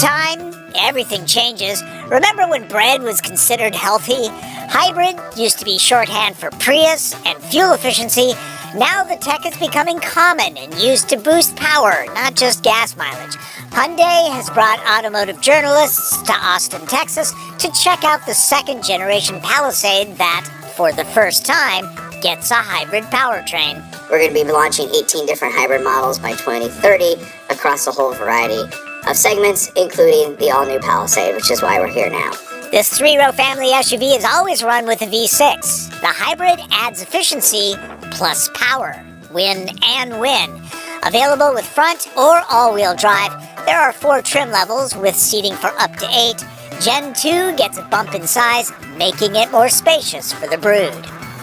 time, everything changes. Remember when bread was considered healthy? Hybrid used to be shorthand for Prius and fuel efficiency. Now the tech is becoming common and used to boost power, not just gas mileage. Hyundai has brought automotive journalists to Austin, Texas to check out the second-generation Palisade that, for the first time, gets a hybrid powertrain. We're going to be launching 18 different hybrid models by 2030 across a whole variety of segments, including the all-new Palisade, which is why we're here now. This three-row family SUV has always run with a V6. The hybrid adds efficiency plus power. Win and win. Available with front or all-wheel drive, there are 4 trim levels with seating for up to 8. Gen 2 gets a bump in size, making it more spacious for the brood.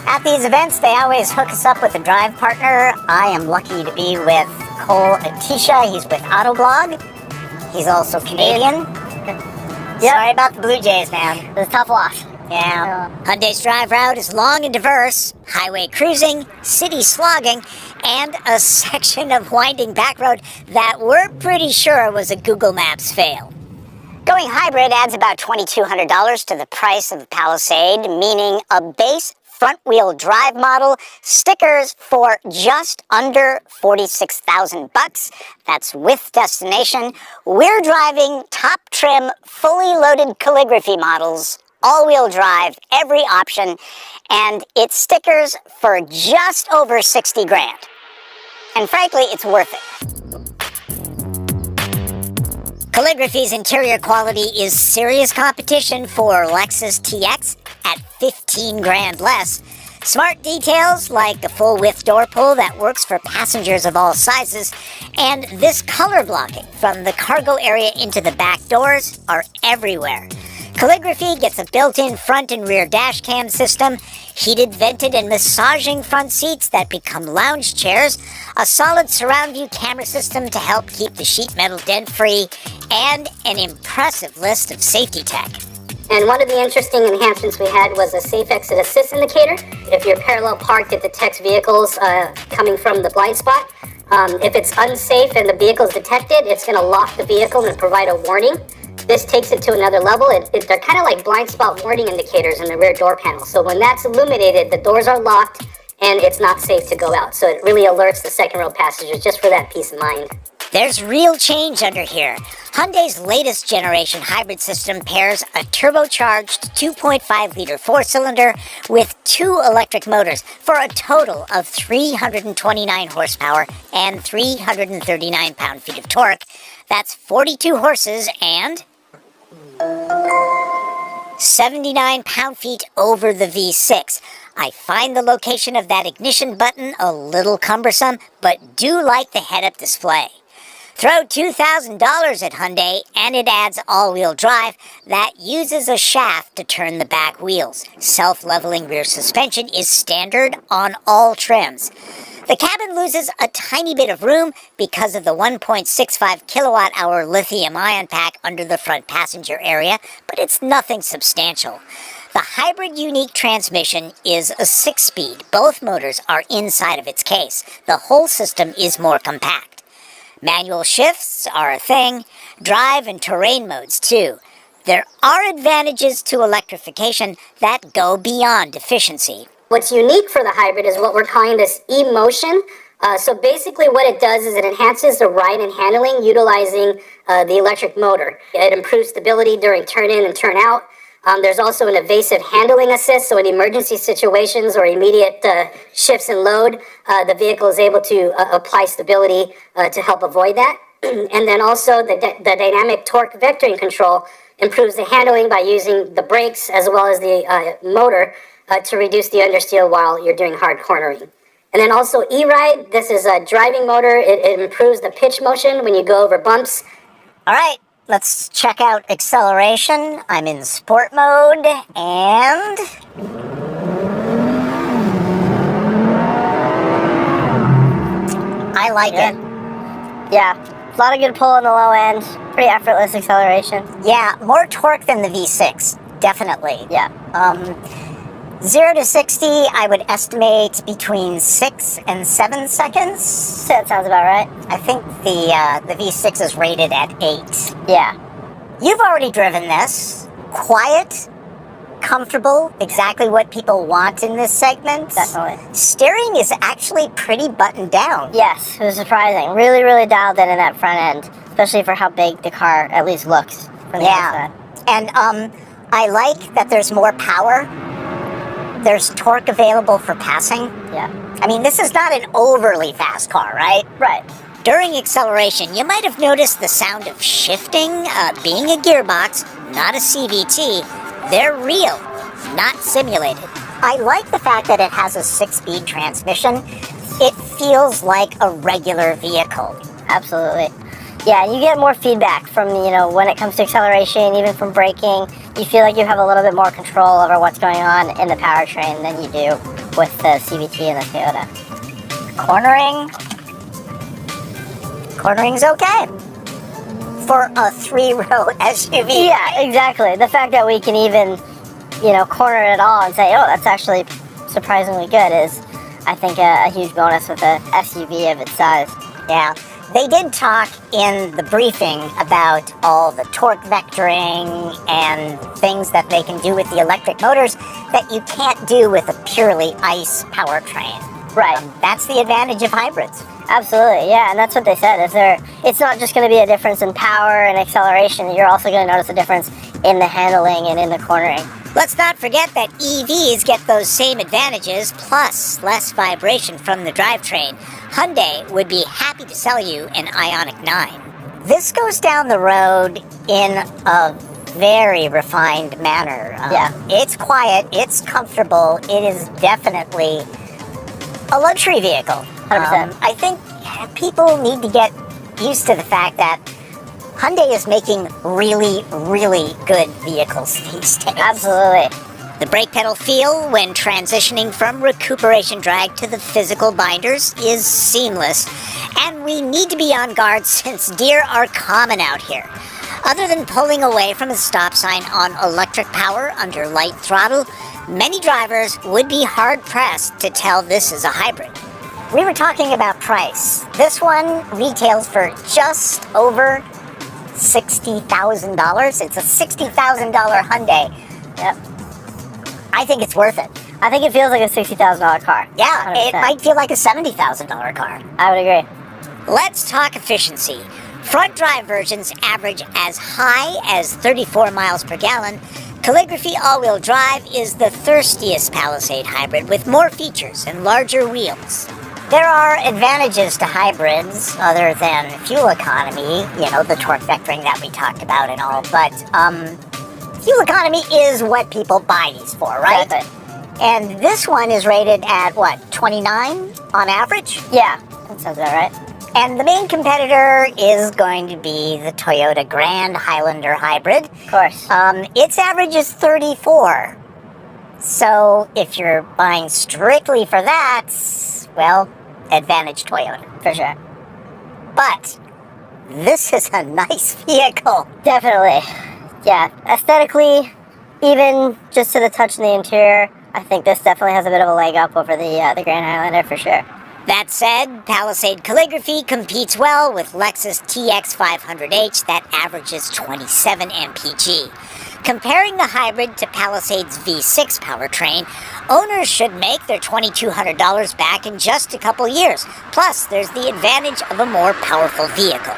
At these events, they always hook us up with a drive partner. I am lucky to be with Cole Attisha. He's with Autoblog. He's also Canadian. Yep. Sorry about the Blue Jays, man. It's a tough loss. Yeah. Hyundai's drive route is long and diverse. Highway cruising, city slogging, and a section of winding back road that we're pretty sure was a Google Maps fail. Going hybrid adds about $2,200 to the price of the Palisade, meaning a base front-wheel drive model, stickers for just under $46,000. That's with destination. We're driving top trim, fully loaded calligraphy models, all-wheel drive, every option, and it's stickers for just over 60 grand. And frankly, it's worth it. Calligraphy's interior quality is serious competition for Lexus TX at 15 grand less. Smart details like a full-width door pull that works for passengers of all sizes, and this color blocking from the cargo area into the back doors are everywhere. Calligraphy gets a built-in front and rear dash cam system, heated, vented, and massaging front seats that become lounge chairs, a solid surround view camera system to help keep the sheet metal dent-free, and an impressive list of safety tech. And one of the interesting enhancements we had was a safe exit assist indicator. If you're parallel parked, it detects vehicles coming from the blind spot. If it's unsafe and the vehicle is detected, it's going to lock the vehicle and provide a warning. This takes it to another level. They're kind of like blind spot warning indicators in the rear door panel. So when that's illuminated, the doors are locked and it's not safe to go out. So it really alerts the second row passengers just for that peace of mind. There's real change under here. Hyundai's latest generation hybrid system pairs a turbocharged 2.5-liter four-cylinder with 2 electric motors for a total of 329 horsepower and 339 pound-feet of torque. That's 42 horses and 79 pound-feet over the V6. I find the location of that ignition button a little cumbersome, but do like the head-up display. Throw $2,000 at Hyundai, and it adds all-wheel drive that uses a shaft to turn the back wheels. Self-leveling rear suspension is standard on all trims. The cabin loses a tiny bit of room because of the 1.65 kilowatt-hour lithium-ion pack under the front passenger area, but it's nothing substantial. The hybrid unique transmission is a 6-speed. Both motors are inside of its case. The whole system is more compact. Manual shifts are a thing, drive and terrain modes too. There are advantages to electrification that go beyond efficiency. What's unique for the hybrid is what we're calling this e-motion. So basically what it does is it enhances the ride and handling utilizing the electric motor. It improves stability during turn-in and turn-out. There's also an evasive handling assist, so in emergency situations or immediate shifts in load, the vehicle is able to apply stability to help avoid that. And then also the dynamic torque vectoring control improves the handling by using the brakes as well as the motor to reduce the understeer while you're doing hard cornering. And then also E-Ride, this is a driving motor. It improves the pitch motion when you go over bumps. All right. Let's check out acceleration. I'm in sport mode, and I like it. Yeah, a lot of good pull on the low end, pretty effortless acceleration. Yeah, more torque than the V6, definitely. Yeah. 0 to 60, I would estimate between 6 and 7 seconds. That sounds about right. I think the V6 is rated at 8. Yeah. You've already driven this. Quiet, comfortable, exactly what people want in this segment. Definitely. Steering is actually pretty buttoned down. Yes, it was surprising. Really, really dialed in that front end, especially for how big the car at least looks from the outside. And I like that there's more power. There's torque available for passing. Yeah. I mean, this is not an overly fast car, right? Right. During acceleration, you might have noticed the sound of shifting. Being a gearbox, not a CVT, they're real, not simulated. I like the fact that it has a 6-speed transmission. It feels like a regular vehicle. Absolutely. Yeah, you get more feedback from, when it comes to acceleration, even from braking. You feel like you have a little bit more control over what's going on in the powertrain than you do with the CVT and the Toyota. Cornering's okay for a 3-row SUV. Yeah, exactly. The fact that we can even, corner it all and say, oh, that's actually surprisingly good is, I think, a huge bonus with a SUV of its size. Yeah. They did talk in the briefing about all the torque vectoring and things that they can do with the electric motors that you can't do with a purely ICE powertrain. Right. That's the advantage of hybrids. Absolutely, yeah, and that's what they said. It's not just going to be a difference in power and acceleration. You're also going to notice a difference in the handling and in the cornering. Let's not forget that EVs get those same advantages, plus less vibration from the drivetrain. Hyundai would be happy to sell you an Ioniq 9. This goes down the road in a very refined manner. Yeah. It's quiet, it's comfortable, it is definitely a luxury vehicle. 100%. I think people need to get used to the fact that Hyundai is making really, really good vehicles these days. Absolutely. The brake pedal feel when transitioning from recuperation drag to the physical binders is seamless, and we need to be on guard since deer are common out here. Other than pulling away from a stop sign on electric power under light throttle, many drivers would be hard-pressed to tell this is a hybrid. We were talking about price. This one retails for just over $60,000. It's a $60,000 Hyundai. Yep. I think it's worth it. I think it feels like a $60,000 car. Yeah, 100%. it might feel like a $70,000 car. I would agree. Let's talk efficiency. Front drive versions average as high as 34 miles per gallon. Calligraphy all-wheel drive is the thirstiest Palisade hybrid with more features and larger wheels. There are advantages to hybrids other than fuel economy, the torque vectoring that we talked about and all, but fuel economy is what people buy these for, right? Exactly. And this one is rated at, 29 on average? Yeah, that sounds about right. And the main competitor is going to be the Toyota Grand Highlander Hybrid. Of course. Its average is 34. So if you're buying strictly for that, well, advantage Toyota. For sure. But this is a nice vehicle. Definitely. Yeah, aesthetically, even just to the touch in the interior, I think this definitely has a bit of a leg up over the Grand Highlander for sure. That said, Palisade Calligraphy competes well with Lexus TX500H that averages 27 mpg. Comparing the hybrid to Palisade's V6 powertrain, owners should make their $2,200 back in just a couple years. Plus, there's the advantage of a more powerful vehicle.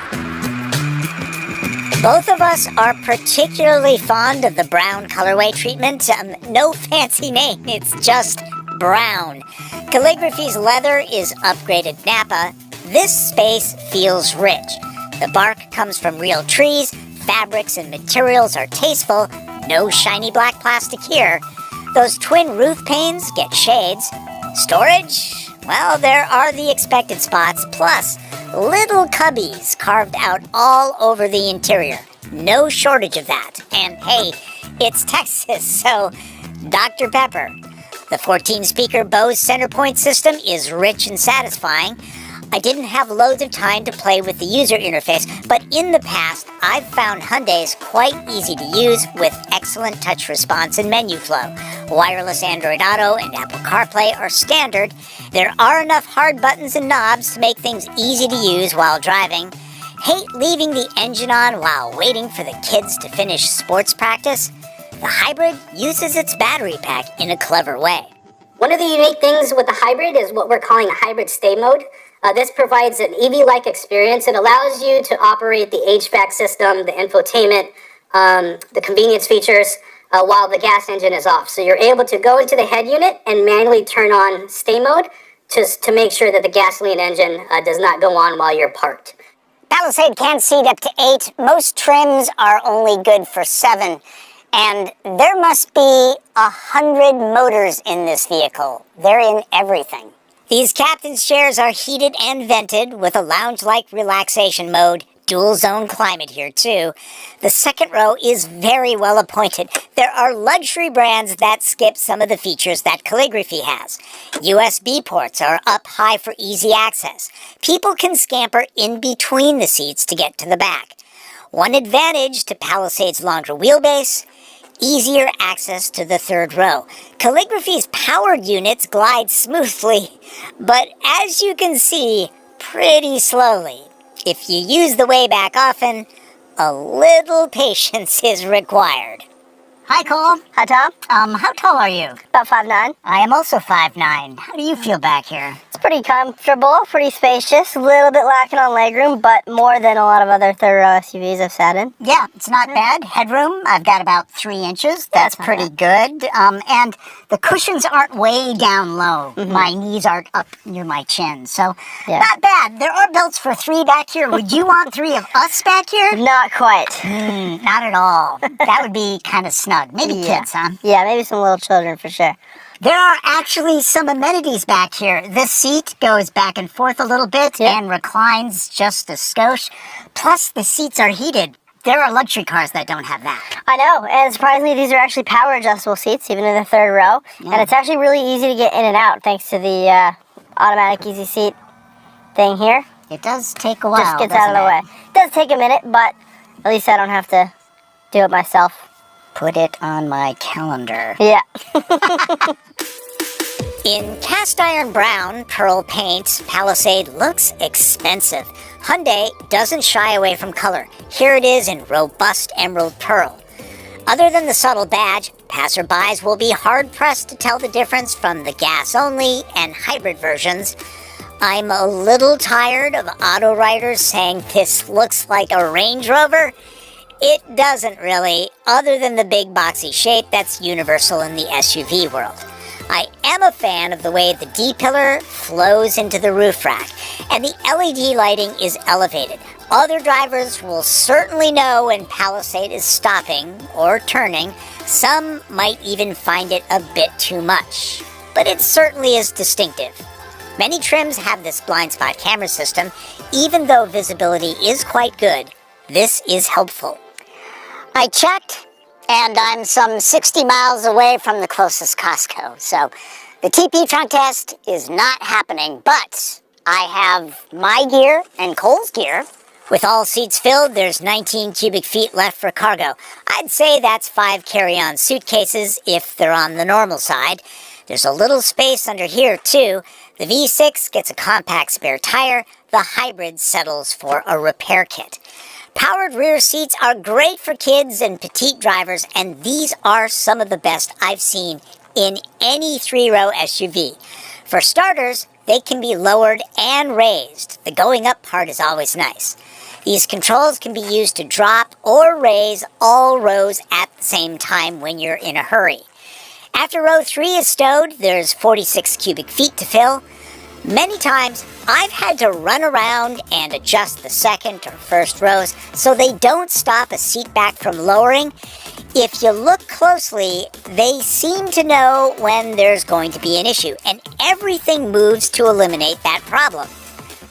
Both of us are particularly fond of the brown colorway treatment. No fancy name, it's just brown. Calligraphy's leather is upgraded Nappa. This space feels rich. The bark comes from real trees, fabrics and materials are tasteful, no shiny black plastic here. Those twin roof panes get shades. Storage? Well, there are the expected spots, plus little cubbies carved out all over the interior. No shortage of that. And hey, it's Texas, so Dr. Pepper. The 14-speaker Bose Centerpoint system is rich and satisfying. I didn't have loads of time to play with the user interface, but in the past, I've found Hyundai's quite easy to use with excellent touch response and menu flow. Wireless Android Auto and Apple CarPlay are standard. There are enough hard buttons and knobs to make things easy to use while driving. Hate leaving the engine on while waiting for the kids to finish sports practice? The Hybrid uses its battery pack in a clever way. One of the unique things with the Hybrid is what we're calling a hybrid stay mode. This provides an EV-like experience. It allows you to operate the HVAC system, the infotainment, the convenience features, while the gas engine is off. So you're able to go into the head unit and manually turn on stay mode to make sure that the gasoline engine does not go on while you're parked. Palisade can seat up to 8. Most trims are only good for 7. And there must be 100 motors in this vehicle. They're in everything. These captain's chairs are heated and vented with a lounge-like relaxation mode. Dual zone climate here too. The second row is very well appointed. There are luxury brands that skip some of the features that Calligraphy has. USB ports are up high for easy access. People can scamper in between the seats to get to the back. One advantage to Palisade's longer wheelbase: easier access to the third row. Calligraphy's powered units glide smoothly, but as you can see, pretty slowly. If you use the way back often, a little patience is required. Hi, Cole. Hi, Tom. How tall are you? About 5'9". I am also 5'9". How do you feel back here? It's pretty comfortable, pretty spacious, a little bit lacking on legroom, but more than a lot of other third-row SUVs I've sat in. Yeah, it's not bad. Headroom, I've got about 3 inches. That's pretty good. And the cushions aren't way down low. My knees aren't up near my chin, so not bad. There are belts for 3 back here. Would you want 3 of us back here? Not quite. Not at all. That would be kind of snug. Maybe kids, huh? Yeah, maybe some little children for sure. There are actually some amenities back here. This seat goes back and forth a little bit and reclines just a skosh. Plus, the seats are heated. There are luxury cars that don't have that. I know, and surprisingly, these are actually power adjustable seats, even in the third row. Yeah. And it's actually really easy to get in and out thanks to the automatic easy seat thing here. It does take a while. Just gets out of the way. It does take a minute, but at least I don't have to do it myself. Put it on my calendar. Yeah. In cast iron brown pearl paint, Palisade looks expensive. Hyundai doesn't shy away from color. Here it is in robust emerald pearl. Other than the subtle badge, passerbys will be hard-pressed to tell the difference from the gas-only and hybrid versions. I'm a little tired of auto writers saying this looks like a Range Rover. It doesn't really, other than the big boxy shape that's universal in the SUV world. I am a fan of the way the D-pillar flows into the roof rack, and the LED lighting is elevated. Other drivers will certainly know when Palisade is stopping or turning. Some might even find it a bit too much, but it certainly is distinctive. Many trims have this blind spot camera system. Even though visibility is quite good, this is helpful. I checked, and I'm some 60 miles away from the closest Costco, so the TP trunk test is not happening, but I have my gear and Cole's gear. With all seats filled, there's 19 cubic feet left for cargo. I'd say that's 5 carry-on suitcases if they're on the normal side. There's a little space under here, too. The V6 gets a compact spare tire. The Hybrid settles for a repair kit. Powered rear seats are great for kids and petite drivers, and these are some of the best I've seen in any 3-row SUV. For starters, they can be lowered and raised. The going up part is always nice. These controls can be used to drop or raise all rows at the same time when you're in a hurry. After row 3 is stowed, there's 46 cubic feet to fill. Many times, I've had to run around and adjust the second or first rows so they don't stop a seat back from lowering. If you look closely, they seem to know when there's going to be an issue, and everything moves to eliminate that problem.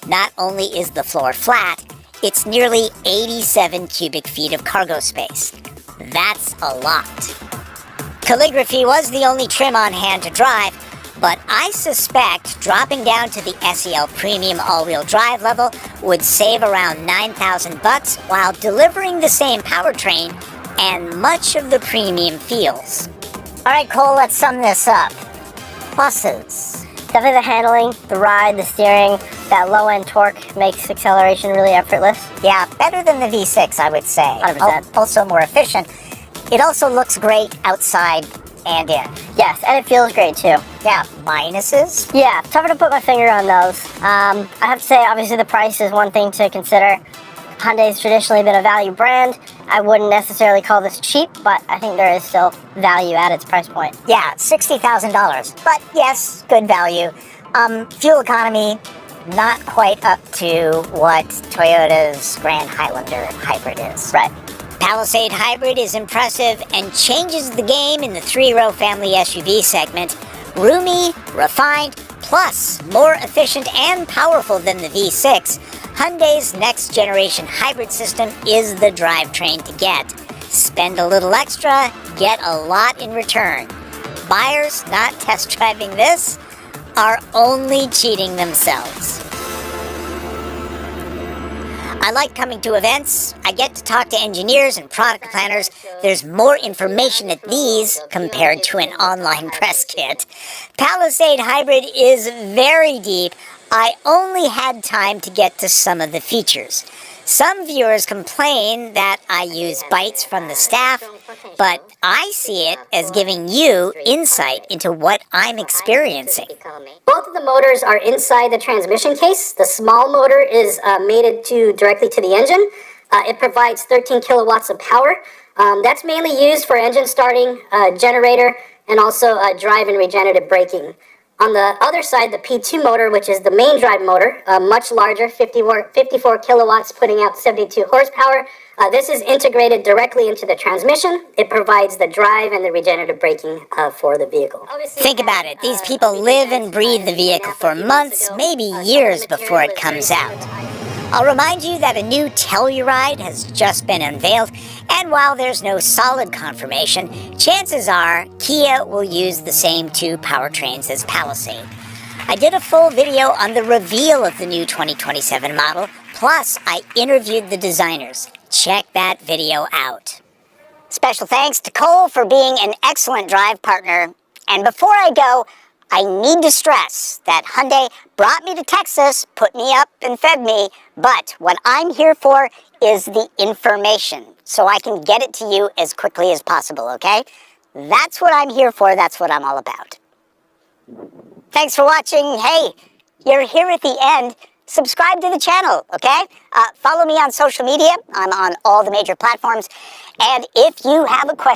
Not only is the floor flat, it's nearly 87 cubic feet of cargo space. That's a lot. Calligraphy was the only trim on hand to drive, but I suspect dropping down to the SEL Premium all-wheel drive level would save around $9,000 while delivering the same powertrain and much of the premium feels. All right, Cole, let's sum this up. Pluses. Definitely the handling, the ride, the steering, that low-end torque makes acceleration really effortless. Yeah, better than the V6, I would say. 100%. Also more efficient. It also looks great outside and in. Yes, and it feels great too. Yeah, minuses? Yeah, tougher to put my finger on those. I have to say, obviously the price is one thing to consider. Hyundai's traditionally been a value brand. I wouldn't necessarily call this cheap, but I think there is still value at its price point. Yeah, $60,000. But yes, good value. Fuel economy, not quite up to what Toyota's Grand Highlander Hybrid is. Right. Palisade Hybrid is impressive and changes the game in the three-row family SUV segment. Roomy, refined, plus more efficient and powerful than the V6, Hyundai's next-generation hybrid system is the drivetrain to get. Spend a little extra, get a lot in return. Buyers not test driving this are only cheating themselves. I like coming to events. I get to talk to engineers and product planners. There's more information at these compared to an online press kit. Palisade Hybrid is very deep. I only had time to get to some of the features. Some viewers complain that I use bites from the staff, but I see it as giving you insight into what I'm experiencing. Both of the motors are inside the transmission case. The small motor is mated directly to the engine. It provides 13 kilowatts of power. That's mainly used for engine starting, generator, and also drive and regenerative braking. On the other side, the P2 motor, which is the main drive motor, much larger, 54 kilowatts, putting out 72 horsepower. This is integrated directly into the transmission. It provides the drive and the regenerative braking for the vehicle. Think about it. These people live and breathe the vehicle for months, maybe years before it comes out. I'll remind you that a new Telluride has just been unveiled, and while there's no solid confirmation, chances are Kia will use the same two powertrains as Palisade. I did a full video on the reveal of the new 2027 model, plus I interviewed the designers. Check that video out. Special thanks to Cole for being an excellent drive partner. And before I go, I need to stress that Hyundai brought me to Texas, put me up and fed me, but what I'm here for is the information, so I can get it to you as quickly as possible, okay? That's what I'm here for, that's what I'm all about. Thanks for watching. Hey, you're here at the end. Subscribe to the channel, okay? Follow me on social media. I'm on all the major platforms. And if you have a question,